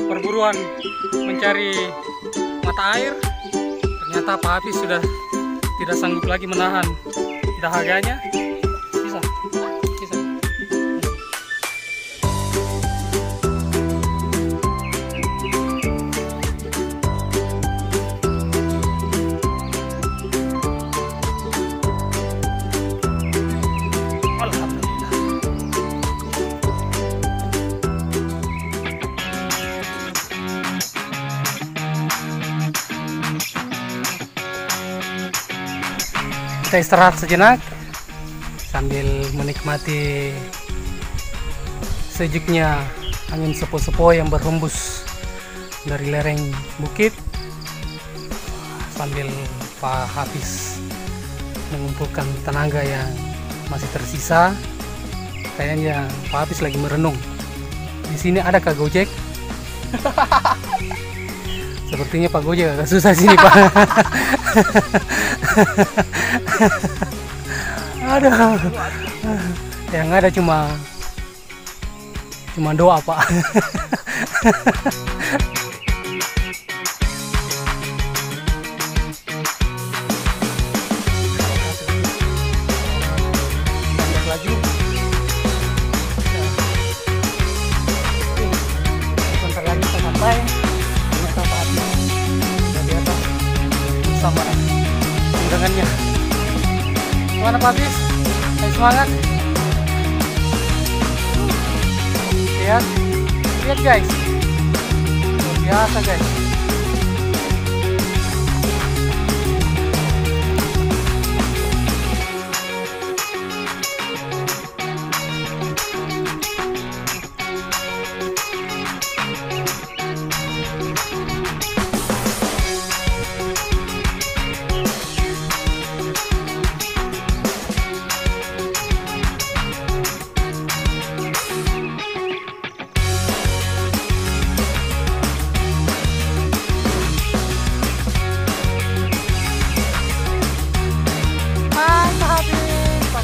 Perburuan mencari mata air, ternyata Pak Hafiz sudah tidak sanggup lagi menahan dahaganya. Bisa. Alhamdulillah. Kita istirahat sejenak sambil menikmati sejuknya angin sepoi-sepoi yang berhembus dari lereng bukit, sambil Pak Hafiz mengumpulkan tenaga yang masih tersisa. Kayaknya Pak Hafiz lagi merenung. Di sini ada Kak Gojek. Sepertinya Pak Gojek agak susah sini, Pak. Aduh, yang ada cuma doa, Pak. Laju. Sebentar lagi kita sampai. Ternyata Pak Hafiz sudah di atas bersama undangannya. Gimana Pak Hafiz? Ayo semangat. Lihat guys, luar biasa guys.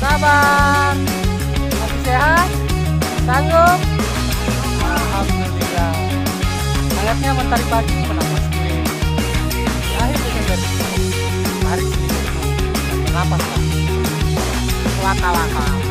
Kabar? Masih sehat? Sanggup? Alhamdulillah. Hangatnya mentari pagi menapas diri. Akhir dengan dari hari ini. Kenapa? Laka-laka.